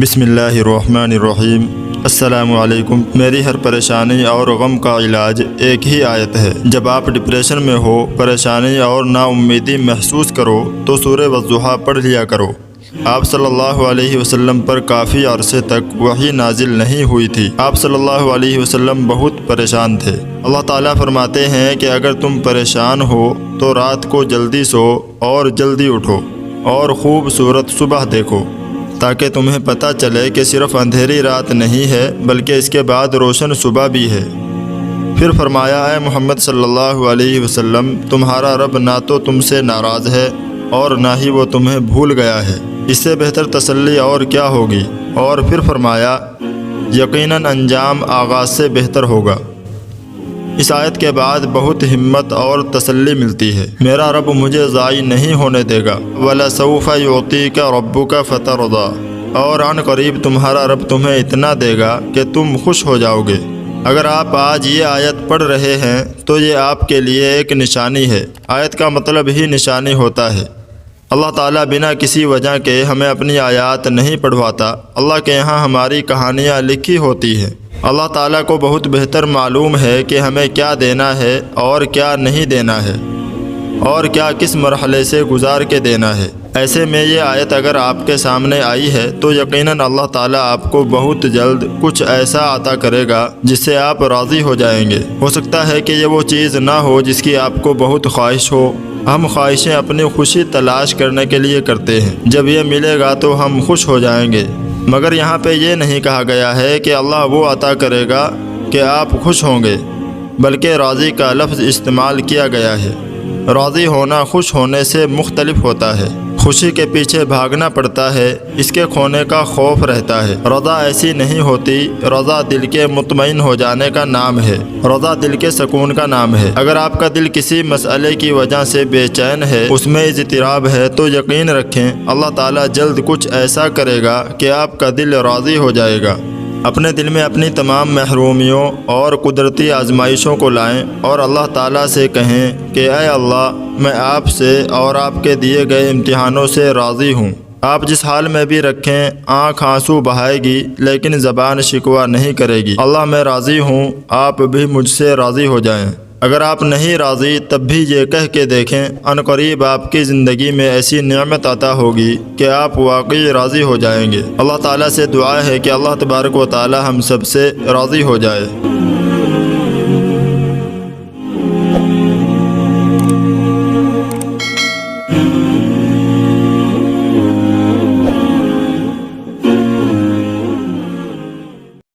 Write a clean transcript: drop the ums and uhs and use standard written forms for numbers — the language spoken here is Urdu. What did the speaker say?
بسم اللہ الرحمن الرحیم۔ السلام علیکم۔ میری ہر پریشانی اور غم کا علاج ایک ہی آیت ہے۔ جب آپ ڈپریشن میں ہو، پریشانی اور نا امیدی محسوس کرو تو سورہ والضحیٰ پڑھ لیا کرو۔ آپ صلی اللہ علیہ وسلم پر کافی عرصے تک وحی نازل نہیں ہوئی تھی۔ آپ صلی اللہ علیہ وسلم بہت پریشان تھے۔ اللہ تعالیٰ فرماتے ہیں کہ اگر تم پریشان ہو تو رات کو جلدی سو اور جلدی اٹھو اور خوبصورت صبح دیکھو، تاکہ تمہیں پتہ چلے کہ صرف اندھیری رات نہیں ہے بلکہ اس کے بعد روشن صبح بھی ہے۔ پھر فرمایا، اے محمد صلی اللہ علیہ وسلم، تمہارا رب نہ تو تم سے ناراض ہے اور نہ ہی وہ تمہیں بھول گیا ہے۔ اس سے بہتر تسلی اور کیا ہوگی؟ اور پھر فرمایا، یقیناً انجام آغاز سے بہتر ہوگا۔ اس آیت کے بعد بہت ہمت اور تسلی ملتی ہے۔ میرا رب مجھے ضائع نہیں ہونے دے گا۔ وَلَسَوْفَ يُعْطِيكَ رَبُّكَ فَتَرْضَىٰ، اور عن قریب تمہارا رب تمہیں اتنا دے گا کہ تم خوش ہو جاؤ گے۔ اگر آپ آج یہ آیت پڑھ رہے ہیں تو یہ آپ کے لیے ایک نشانی ہے۔ آیت کا مطلب ہی نشانی ہوتا ہے۔ اللہ تعالیٰ بنا کسی وجہ کے ہمیں اپنی آیات نہیں پڑھواتا۔ اللہ کے یہاں ہماری کہانیاں لکھی ہوتی ہیں۔ اللہ تعالیٰ کو بہت بہتر معلوم ہے کہ ہمیں کیا دینا ہے اور کیا نہیں دینا ہے، اور کیا کس مرحلے سے گزار کے دینا ہے۔ ایسے میں یہ آیت اگر آپ کے سامنے آئی ہے تو یقیناً اللہ تعالیٰ آپ کو بہت جلد کچھ ایسا عطا کرے گا جس سے آپ راضی ہو جائیں گے۔ ہو سکتا ہے کہ یہ وہ چیز نہ ہو جس کی آپ کو بہت خواہش ہو۔ ہم خواہشیں اپنی خوشی تلاش کرنے کے لیے کرتے ہیں۔ جب یہ ملے گا تو ہم خوش ہو جائیں گے، مگر یہاں پہ یہ نہیں کہا گیا ہے کہ اللہ وہ عطا کرے گا کہ آپ خوش ہوں گے، بلکہ راضی کا لفظ استعمال کیا گیا ہے۔ راضی ہونا خوش ہونے سے مختلف ہوتا ہے۔ خوشی کے پیچھے بھاگنا پڑتا ہے، اس کے کھونے کا خوف رہتا ہے۔ رضا ایسی نہیں ہوتی۔ رضا دل کے مطمئن ہو جانے کا نام ہے۔ رضا دل کے سکون کا نام ہے۔ اگر آپ کا دل کسی مسئلے کی وجہ سے بے چین ہے، اس میں اضطراب ہے، تو یقین رکھیں اللہ تعالیٰ جلد کچھ ایسا کرے گا کہ آپ کا دل راضی ہو جائے گا۔ اپنے دل میں اپنی تمام محرومیوں اور قدرتی آزمائشوں کو لائیں اور اللہ تعالیٰ سے کہیں کہ اے اللہ، میں آپ سے اور آپ کے دیے گئے امتحانوں سے راضی ہوں۔ آپ جس حال میں بھی رکھیں، آنکھ آنسو بہائے گی لیکن زبان شکوہ نہیں کرے گی۔ اللہ میں راضی ہوں، آپ بھی مجھ سے راضی ہو جائیں۔ اگر آپ نہیں راضی تب بھی یہ کہہ کے دیکھیں، ان قریب آپ کی زندگی میں ایسی نعمت عطا ہوگی کہ آپ واقعی راضی ہو جائیں گے۔ اللہ تعالیٰ سے دعا ہے کہ اللہ تبارک و تعالیٰ ہم سب سے راضی ہو جائے۔